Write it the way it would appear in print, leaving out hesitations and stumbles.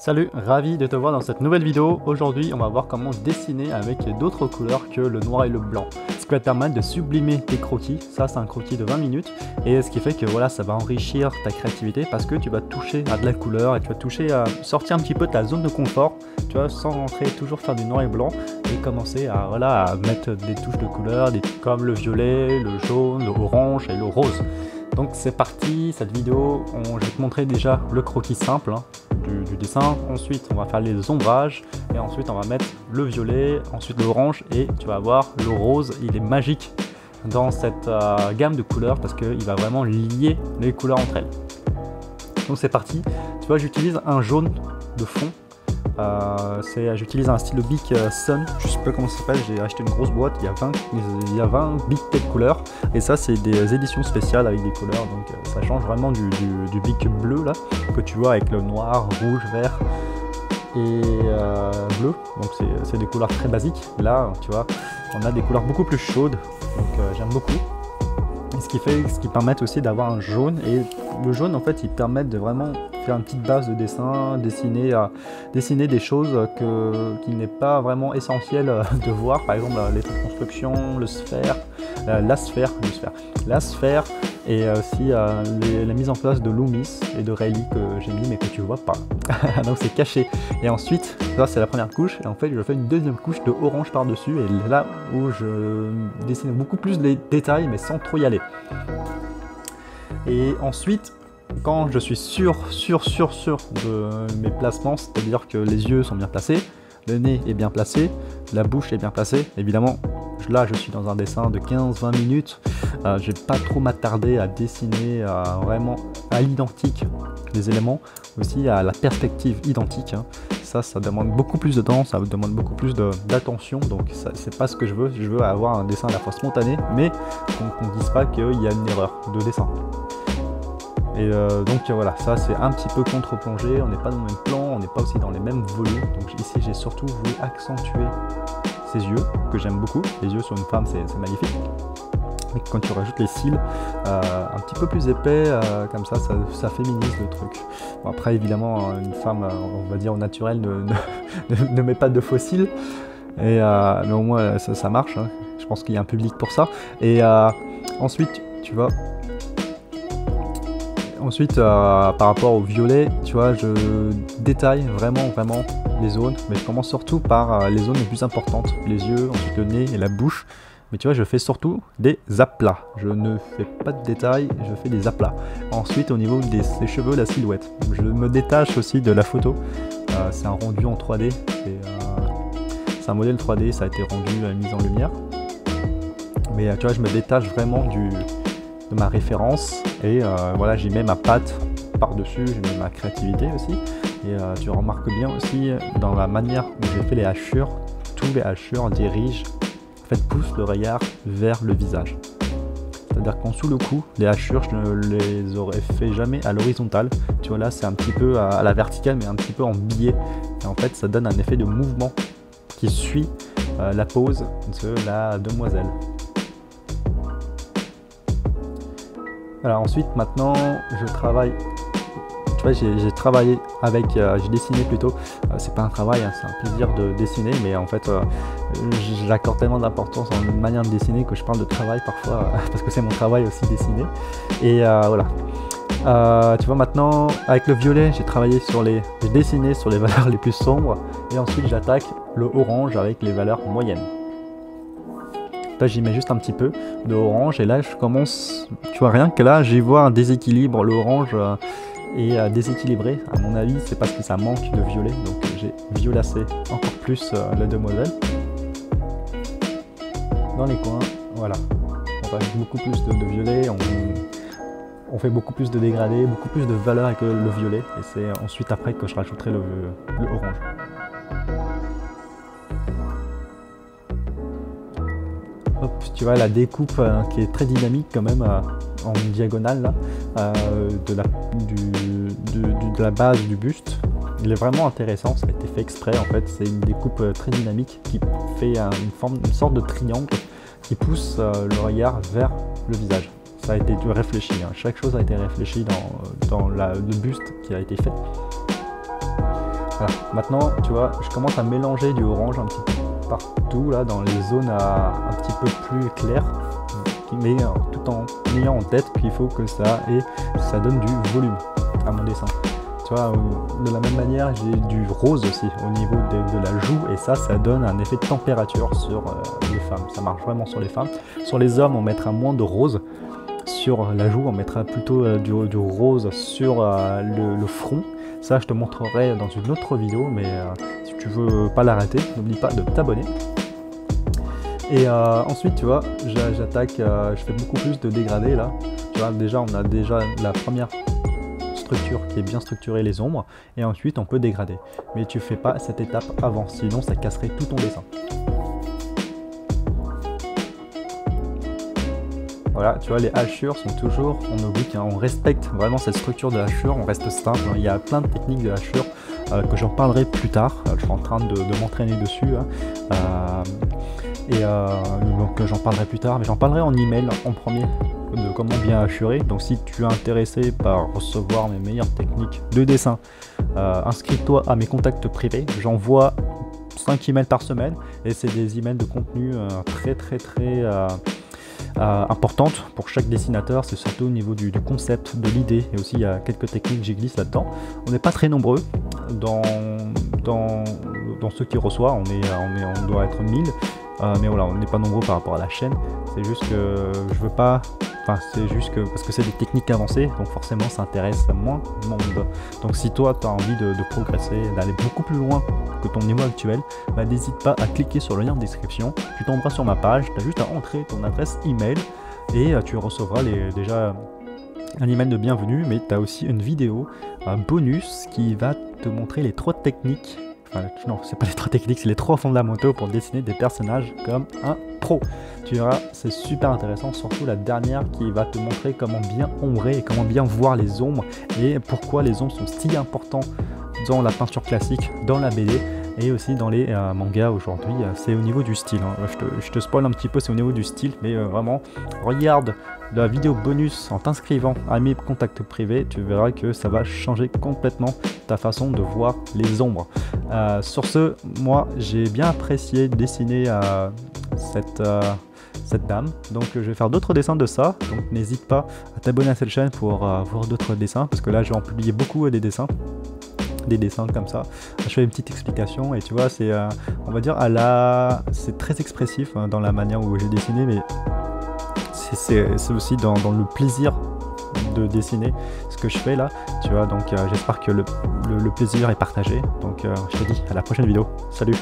Salut, ravi de te voir dans cette nouvelle vidéo. Aujourd'hui, on va voir comment dessiner avec d'autres couleurs que le noir et le blanc. Ce qui va te permettre de sublimer tes croquis. Ça, c'est un croquis de 20 minutes. Et ce qui fait que voilà, ça va enrichir ta créativité parce que tu vas toucher à de la couleur et tu vas toucher à sortir un petit peu de ta zone de confort. Tu vois, sans rentrer, toujours faire du noir et blanc et commencer à, voilà, à mettre des touches de couleurs comme le violet, le jaune, le orange et le rose. Donc c'est parti, cette vidéo, je vais te montrer déjà le croquis simple du dessin. Ensuite on va faire les ombrages et ensuite on va mettre le violet, ensuite l'orange et tu vas voir le rose, il est magique dans cette gamme de couleurs parce qu'il va vraiment lier les couleurs entre elles. Donc c'est parti, tu vois j'utilise un jaune de fond. J'utilise un stylo Bic Sun, je sais pas comment ça s'appelle, j'ai acheté une grosse boîte, il y a 20 Bic de couleurs et ça c'est des éditions spéciales avec des couleurs, donc ça change vraiment du Bic bleu là que tu vois avec le noir, rouge, vert et bleu, donc c'est des couleurs très basiques. Là tu vois on a des couleurs beaucoup plus chaudes, donc j'aime beaucoup. Et ce qui permet aussi d'avoir un jaune, et le jaune en fait il permet de vraiment faire une petite base de dessin, dessiner des choses qui n'est pas vraiment essentiel de voir, par exemple les traits de construction, la sphère et aussi la mise en place de Loomis et de Rayleigh que j'ai mis mais que tu vois pas. Donc c'est caché. Et ensuite, ça c'est la première couche, et en fait je fais une deuxième couche de orange par dessus, et là où je dessine beaucoup plus les détails mais sans trop y aller. Et ensuite, quand je suis sûr de mes placements, c'est-à-dire que les yeux sont bien placés, le nez est bien placé, la bouche est bien placée, évidemment là je suis dans un dessin de 15-20 minutes, je vais pas trop m'attarder à dessiner vraiment à l'identique les éléments, aussi à la perspective identique, hein. Ça demande beaucoup plus de temps, ça demande beaucoup plus d'attention, donc c'est pas ce que je veux avoir un dessin à la fois spontané, mais qu'on ne dise pas qu'il y a une erreur de dessin. Et donc voilà, ça c'est un petit peu contre-plongé, on n'est pas dans le même plan, on n'est pas aussi dans les mêmes volumes, donc ici j'ai surtout voulu accentuer ses yeux, que j'aime beaucoup. Les yeux sur une femme c'est magnifique, mais quand tu rajoutes les cils un petit peu plus épais, comme ça féminise le truc. Bon, après évidemment une femme, on va dire au naturel, ne met pas de faux cils, mais au moins ça marche, hein. Je pense qu'il y a un public pour ça. Et ensuite tu vois, par rapport au violet, tu vois, je détaille vraiment les zones, mais je commence surtout par les zones les plus importantes, les yeux, ensuite le nez et la bouche. Mais tu vois, je fais surtout des aplats, je ne fais pas de détails, je fais des aplats. Ensuite, au niveau des cheveux, la silhouette, je me détache aussi de la photo. C'est un rendu en 3D, c'est un modèle 3D, ça a été rendu mis en lumière. Mais tu vois, je me détache vraiment de ma référence, et voilà, j'y mets ma patte par-dessus, j'y mets ma créativité aussi. Et tu remarques bien aussi dans la manière où j'ai fait les hachures, tous les hachures dirigent, en fait poussent le regard vers le visage. C'est-à-dire qu'en sous le cou, les hachures, je ne les aurais fait jamais à l'horizontale. Tu vois là, c'est un petit peu à la verticale, mais un petit peu en biais. Et en fait, ça donne un effet de mouvement qui suit la pose de la demoiselle. Alors ensuite, maintenant, je travaille. Tu vois, j'ai travaillé avec, j'ai dessiné plutôt. C'est pas un travail, hein, c'est un plaisir de dessiner, mais en fait, j'accorde tellement d'importance en une manière de dessiner que je parle de travail parfois, parce que c'est mon travail aussi dessiner. Et voilà. Tu vois, maintenant, avec le violet, j'ai dessiné sur les valeurs les plus sombres, et ensuite j'attaque le orange avec les valeurs moyennes. Là j'y mets juste un petit peu de orange, et là je commence, tu vois, rien que là j'y vois un déséquilibre, l'orange est déséquilibré. À mon avis c'est parce que ça manque de violet, donc j'ai violacé encore plus la demoiselle dans les coins. Voilà, on rajoute beaucoup plus de violet, on fait beaucoup plus de dégradé, beaucoup plus de valeur avec le violet, et c'est ensuite après que je rajouterai le orange. Hop, tu vois la découpe qui est très dynamique quand même en diagonale là, de la base du buste. Il est vraiment intéressant, ça a été fait exprès en fait, c'est une découpe très dynamique qui fait une sorte de triangle qui pousse le regard vers le visage. Ça a été réfléchi, hein. Chaque chose a été réfléchie dans le buste qui a été fait. Voilà. Maintenant, tu vois, je commence à mélanger du orange un petit peu partout, là, dans les zones un petit peu plus claires, mais tout en ayant en tête qu'il faut que ça donne du volume à mon dessin. Tu vois, de la même manière, j'ai du rose aussi au niveau de la joue, et ça donne un effet de température sur les femmes. Ça marche vraiment sur les femmes. Sur les hommes, on mettra moins de rose. Sur la joue, on mettra plutôt du rose sur le front. Ça, je te montrerai dans une autre vidéo, mais si tu veux pas la rater, n'oublie pas de t'abonner. Et ensuite, tu vois, j'attaque, je fais beaucoup plus de dégradés là. Tu vois, déjà, on a déjà la première structure qui est bien structurée, les ombres, et ensuite on peut dégrader. Mais tu fais pas cette étape avant, sinon ça casserait tout ton dessin. Voilà, tu vois, les hachures sont toujours en oblique, hein. On respecte vraiment cette structure de hachure, on reste simple, hein. Il y a plein de techniques de hachure que j'en parlerai plus tard. Je suis en train de m'entraîner dessus, hein. Donc j'en parlerai plus tard, mais j'en parlerai en email en premier de comment bien hachurer. Donc si tu es intéressé par recevoir mes meilleures techniques de dessin, inscris-toi à mes contacts privés. J'envoie 5 emails par semaine et c'est des emails de contenu très importante pour chaque dessinateur. C'est surtout au niveau du concept, de l'idée, et aussi il y a quelques techniques que j'y glisse là-dedans. On n'est pas très nombreux dans ceux qui reçoivent, on doit être 1000, mais voilà, on n'est pas nombreux par rapport à la chaîne. C'est juste que je veux pas, c'est juste que parce que c'est des techniques avancées, donc forcément ça intéresse moins de monde. Donc si toi tu as envie de progresser, d'aller beaucoup plus loin que ton niveau actuel, bah, n'hésite pas à cliquer sur le lien en description. Tu tomberas sur ma page, tu as juste à entrer ton adresse email et tu recevras déjà un email de bienvenue, mais tu as aussi une vidéo bonus qui va te montrer les 3 techniques. Enfin, non, c'est pas les 3 techniques, c'est les 3 fondamentaux pour dessiner des personnages comme un pro. Tu verras, c'est super intéressant, surtout la dernière qui va te montrer comment bien ombrer et comment bien voir les ombres et pourquoi les ombres sont si importants dans la peinture classique, dans la BD et aussi dans les mangas aujourd'hui. C'est au niveau du style, hein. Je te spoil un petit peu, c'est au niveau du style, mais vraiment, regarde la vidéo bonus en t'inscrivant à mes contacts privés, tu verras que ça va changer complètement ta façon de voir les ombres. Sur ce, moi j'ai bien apprécié dessiner cette dame, donc je vais faire d'autres dessins de ça, donc n'hésite pas à t'abonner à cette chaîne pour voir d'autres dessins, parce que là je vais en publier beaucoup des dessins comme ça. Je fais une petite explication et tu vois, c'est on va dire c'est très expressif, hein, dans la manière où j'ai dessiné, mais c'est aussi dans le plaisir de dessiner ce que je fais là, tu vois. Donc j'espère que le plaisir est partagé. Donc je te dis à la prochaine vidéo, salut.